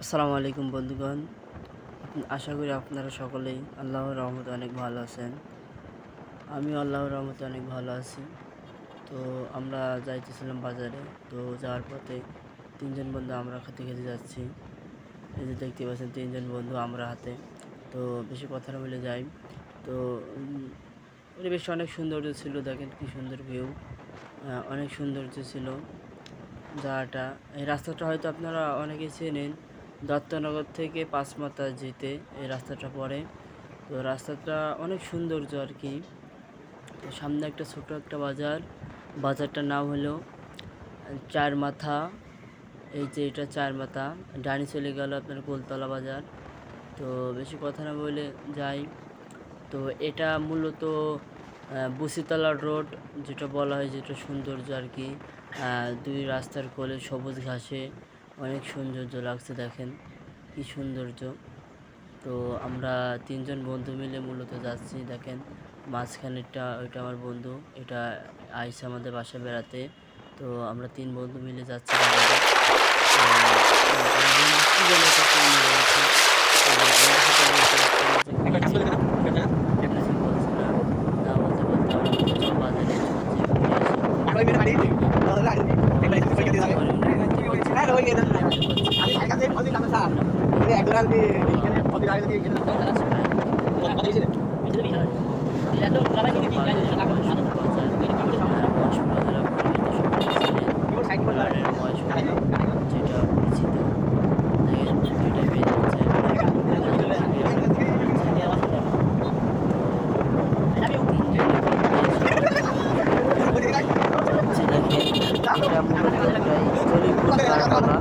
আসসালামু আলাইকুম বন্ধুগণ। আশা করি আপনারা সকলেই আল্লাহর রহমতে অনেক ভালো আছেন। আমিও আল্লাহর রহমতে অনেক ভালো আছি। তো আমরা যাইতেছিলাম বাজারে। তো যাওয়ার পথে ৩ জন বন্ধু আমরা খেতে খেতে যাচ্ছি। এই যে দেখতে পাচ্ছেন ৩ জন বন্ধু আমরা হাতে। তো বেশি কথা না বলে যাই। তো পরিবেশটা অনেক সৌন্দর্য ছিল। দেখেন কি সুন্দর ভিউ। অনেক সৌন্দর্য ছিল জায়গাটা। এই রাস্তাটা হয়তো আপনারা অনেকেই চেনেন। দত্তনগর থেকে পাঁচমাথা যেতে এই রাস্তাটা পড়ে। তো রাস্তাটা অনেক সৌন্দর্য আর কি। তো সামনে একটা ছোট একটা বাজার। বাজারটার নাম হলো চার মাথা। এই যে এটা চার মাথা। ডানি চলে গেল আপনার গোলতলা বাজার। তো বেশি কথা না বলে যাই। তো এটা মূলত বসিতলা রোড যেটা বলা হয়, যেটা সৌন্দর্য আর কি। দুই রাস্তার কোলে সবুজ ঘাসে অনেক সৌন্দর্য লাগছে, দেখেন কি সৌন্দর্য। তো আমরা ৩ জন বন্ধু মিলে মূলত যাচ্ছি, দেখেন মাঝখানেরটা ওইটা আমার বন্ধু, এটা আইসে আমাদের বাসায় বেড়াতে। তো আমরা ৩ বন্ধু মিলে যাচ্ছি বাজারে। তো আমার বন্ধু কী যেন একটা ফোন বলছে, আমাদের সাথে বলতে পারছি না যে কী ছিল, কিছু বলছে না। না বলতে বলতে আমরা বলছি চল বাজারে চল যেয়ে ঘুরে আসি। তো অনেক যাচ্ছি, পরে উনি ঘুরতে পারছে না, হাঁটতে পারছে না, আমরা ঘুরতে পারছি। তো আমরা ৩ জন বন্ধু মিলে যাচ্ছি বাইরে। মহেশপুর বাজার, মহেশপুর বাজার আপনারা হয়তো সকলেই চেনেন। ব্রান্ডের মহেশপুর যেটা পরিচিত, দেখেন এটা পেয়ে যাচ্ছে গ্রামের ভিতরে যাচ্ছে। তো ৩ জনই বন্ধু সবাই মহেশপুর বাজার যাচ্ছে। দেখেন এটা মূলত প্রায় জরিপুর কারবালা,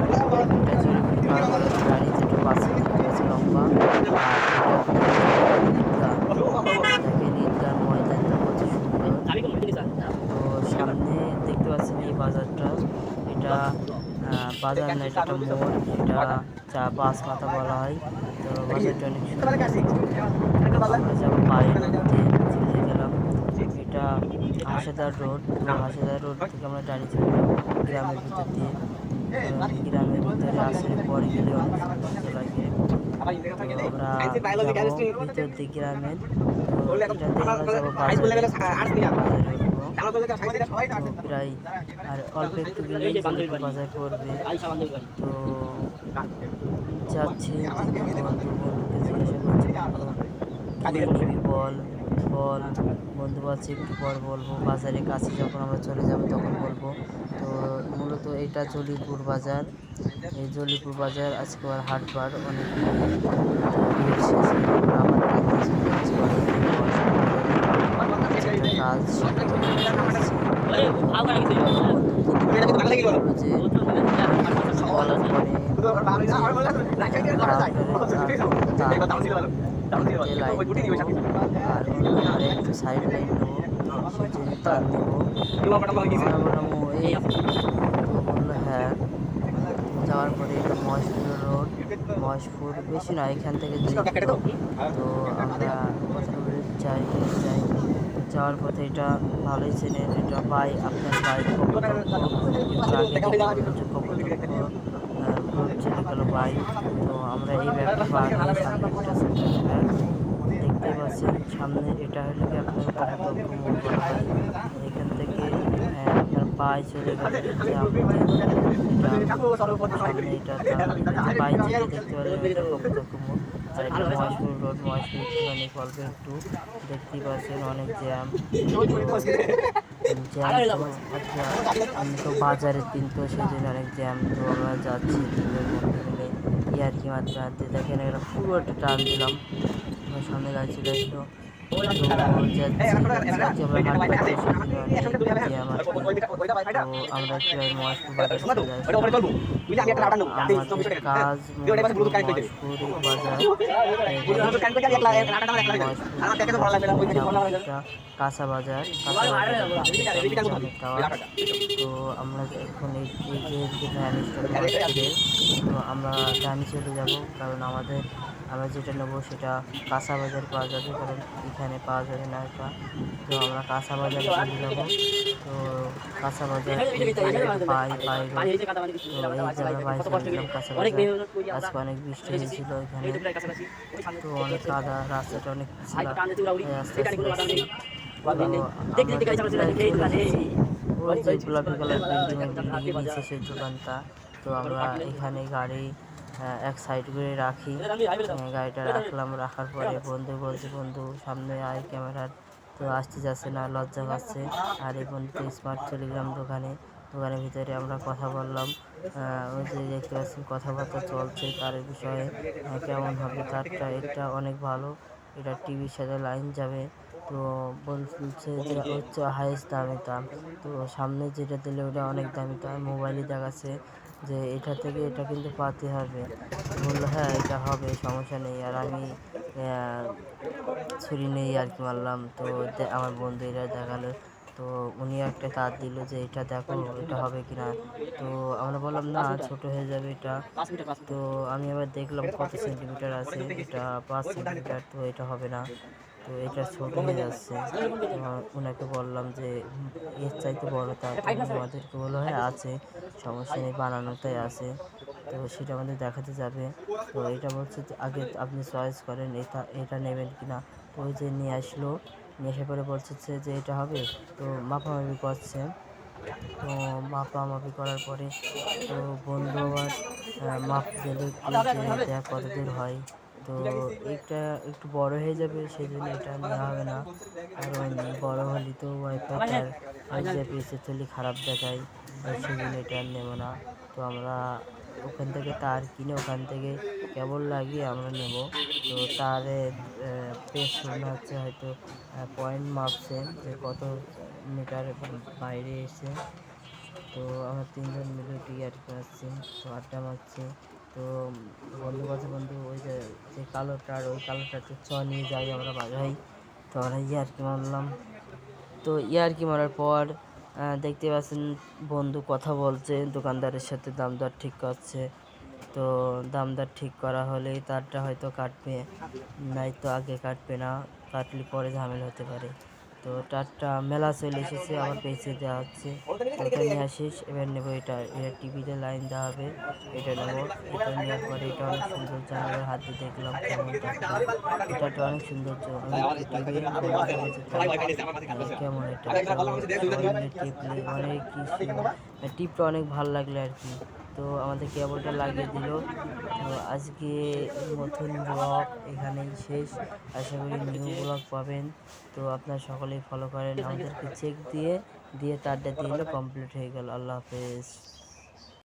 এটা জরিপুর কারবালার গাড়ি যেটা বাসে দেখতে পাচ্ছি লম্বা। আর এটা আপনার ঈদগাহ, দেখেন ঈদগাহ ময়দানটা কত সুন্দর। তো সামনে দেখতে পাচ্ছেন এই বাজারটা, এটা বাজার না, এটা একটা মোড়, এটা পাঁচ মাথা বলা হয়। তো বাজারটা অনেক সুন্দর। তো আমরা যাবো পায়ের মধ্যে চলে গেলাম। এটা হাসেদার রোড। তো হাসেদার রোড থেকে আমরা ডানি চলে যাবো গ্রামের ভিতর দিয়ে। গ্রামের ভিতরে আসার পরে গেলে অনেক সৌন্দর্য লাগে। তো আমরা যাবো ভিতর দিকে গ্রামের। তো এটাতে আমরা যাবো বাজারে, বাজারে উঠবো। তো প্রায় আর অল্প একটু গেলেই জলিপুর বাজার পড়বে। তো যাচ্ছি ৩ জন বন্ধুকে জিজ্ঞাসা করছি, বন্ধু কী নিবি বল বল। বন্ধু বলছে একটু পর বলবো, বাজারের কাছে যখন আমরা চলে যাব তখন বলবো। তো মূলত এটা জলিপুর বাজার। এই জলিপুর বাজার আজকে আর হাটবার অনেক ভিড় শেষে আমরা আবার টানতে চলে যাচ্ছি বাজারে, মহেশপুর বাজারে যেটা কাজ সেটা করতে যাচ্ছি। তো আমার বন্ধু ৩ জন বন্ধু বললো যে বলার পরে বললো যে লাইন দেবো আর আর একটু সাইড লাইন নেবো, সেজন্য তার নেবো। আমরা বললাম ও এই, তো বললো হ্যাঁ। তো যাওয়ার পরে এটা মহেশপুর রোড, মহেশপুর বেশি না এখান থেকে দূরত্ব। তো আমরা কথা বলে যাই যাই যাওয়ার পথে এটা ভালোই চেনেন, এটা আপনার বাইক কপোতাক্ষ, একটু আগে দেখে বললাম যে কপোতাক্ষ রোড চলে গেল বাইক। তো আমরা এই ব্যাগটা পা দিয়ে সামনে একটা ছোট্ট ব্যাগ দেখতে পাচ্ছেন সামনে, এটা হলো কি আপনার কপোতাক্ষ মোড় বলা হয়। এখান থেকে আপনার পায়ে চলে গেলে আপনি এটা সামনে এটা পায়ে যেতে দেখতে পারেন এটা কপোতাক্ষ মোড়। আর এটা মহেশপুর রোড, মহেশপুর একটুখানি অল্প একটু দেখতেই পাচ্ছেন অনেক জ্যাম। জ্যাম তো আমি তো বাজারের দিন, তো সেই জন্য অনেক জ্যাম। তো আমরা যাচ্ছি ৩ জন বন্ধু মিলে ইয়ার্কি মারতে মারতে, দেখেন একটা পুরো একটা টান দিলাম, আমার সামনে গাড়ি চলে আসলো। তো যাচ্ছি আমরা হাঁটতে হাঁটতে, সেই জন্য অনেক জ্যাম আর কি। তো আমরা কীভাবে মহেশপুর বাজারে চলে আসলাম। তো আমাদের কাজ মূলত মহেশপুর বাজার, যাবো একটা কাঁচা বাজার, কাঁচা বাজার অনেক টাওয়ার। তো আমরা এখন এই যে ভ্যান স্টপ মহেশপুরে, তো আমরা ডানে চলে যাব, কারণ আমরা যেটা নেবো সেটা কাঁচা বাজার পাওয়া যাবে, কারণ এখানে পাওয়া যাবে না এটা। তো আমরা কাঁচা বাজারে চলে যাবো। তো কাঁচা বাজার এই যে পাই রোড, তো এই যে আমরা পাই চলে গেলাম কাঁচা বাজার। আজকে অনেক বৃষ্টি হয়েছিল এখানে, তো অনেক কাদা, রাস্তাটা অনেক পিছলা, আস্তে আস্তে যাচ্ছি। তো আমরা প্রায় চলে এসেছি। ওই যে গোলাপি কালার বিল্ডিংয়ের নিচে সেই দোকানটা। তো আমরা এখানে গাড়ি এক সাইড করে রাখি, গাড়িটা রাখলাম। রাখার পরে বন্ধু বলছে, বন্ধু সামনে আয় ক্যামেরার, তো আসতে যাচ্ছে না, লজ্জা পাচ্ছে। আর এই বন্ধু স্মার্ট টেলিগ্রাম দোকানের ভিতরে আমরা কথা বললাম। ওই যে দেখতে পাচ্ছেন কথাবার্তা চলছে তারের বিষয়ে, কেমন হবে তারটা, এটা অনেক ভালো, এটা টিভির সাথে লাইন যাবে। তো বলছে যে হচ্ছে হাইয়েস্ট দামি দাম, তো সামনে যেটা দিলে ওটা অনেক দামি, তার মোবাইলে দেখাচ্ছে যে এটা থেকে এটা কিন্তু পাতে হবে। বললো হ্যাঁ এটা হবে, সমস্যা নেই। আর আমি ছুরি নেই আর কি মারলাম। তো আমার বন্ধু এরা দেখালো, তো উনি একটা তার দিল যে এটা দেখো এটা হবে কিনা। তো আমরা বললাম না, ছোট হয়ে যাবে এটা। তো আমি আবার দেখলাম কত সেন্টিমিটার আছে, এটা 5 সেন্টিমিটার, তো এটা হবে না, তো এটা ছোট হয়ে যাচ্ছে। ওনাকে বললাম যে এর চাইতে বড় তার, আমাদেরকে বললো হ্যাঁ আছে, সমস্যা নেই, বানানোটাই আছে। তো সেটা আমাদের দেখাতে যাবে। তো এটা বলছে যে আগে আপনি চয়েস করেন এটা নেবেন কিনা। তো ওই যে নিয়ে আসলো, নিয়ে আসার পরে বলছে যে এটা হবে। তো মাপামাপি করছে, তো মাপামাপি করার পরে তো বন্ধু আবার মাপ দিলে যে দেখ কত দূর হয়। তো এটা একটু বড় হয়ে যাবে, সেই জন্য এটা নেওয়া হবে না, কারণ বড় হলে তো ওয়াইফাইটার যে পিসের তুলি খারাপ দেখায়, সেই জন্য এটা আর নেব না। তো আমরা ওখান থেকে তার কিনে ওখান থেকে কেবল লাগিয়ে আমরা নেব। তো তারে পেজ শোনা হচ্ছে, হয়তো পয়েন্ট মাপছে যে কত মিটার বাইরে এসে। তো আমরা তিনজন মিলে টিকিট কাটছি, তো আড্ডা মারছি। তো বন্ধু কাছে বন্ধু ওই যে কালোটার, ওই কালোটাতে নিয়ে যাই আমরা বাজাই। তো আমরা ইয়ার্কি মারলাম। তো ইয়ার্কি মারার পর দেখতে পাচ্ছেন বন্ধু কথা বলছে দোকানদারের সাথে, দাম দর ঠিক করছে। তো দাম দর ঠিক করা হলেই তারটা হয়তো কাটবে, নাই তো আগে কাটবে না, কাটলে পরে ঝামেলা হতে পারে। তো তারটা মেলা চলে এসেছে, আবার বেঁচে দেওয়া হচ্ছে। তো এটা নিয়ে আসিস, এবার নেবো এটা টিভিতে লাইন দেওয়া হবে, এটা নেবো। এটা নেওয়ার পরে এটা অনেক সৌন্দর্য, আমি হাত দিয়ে দেখলাম কেমন তারটা, এটা অনেক সৌন্দর্য। আমি টিভি কেমন এটা, টিপলে অনেক কিছু, টিপটা অনেক ভালো লাগলো আর কি। তো আমাদের কেবলটা লাগিয়ে দিল। তো আজকে নতুন ব্লগ এখানেই শেষ, আশা করি নিউ ব্লগ পাবেন। তো আপনারা সকলেই ফলো করেন আমাদেরকে, চেক দিয়ে তারটা দিয়ে কমপ্লিট হয়ে গেল। আল্লাহ হাফেজ।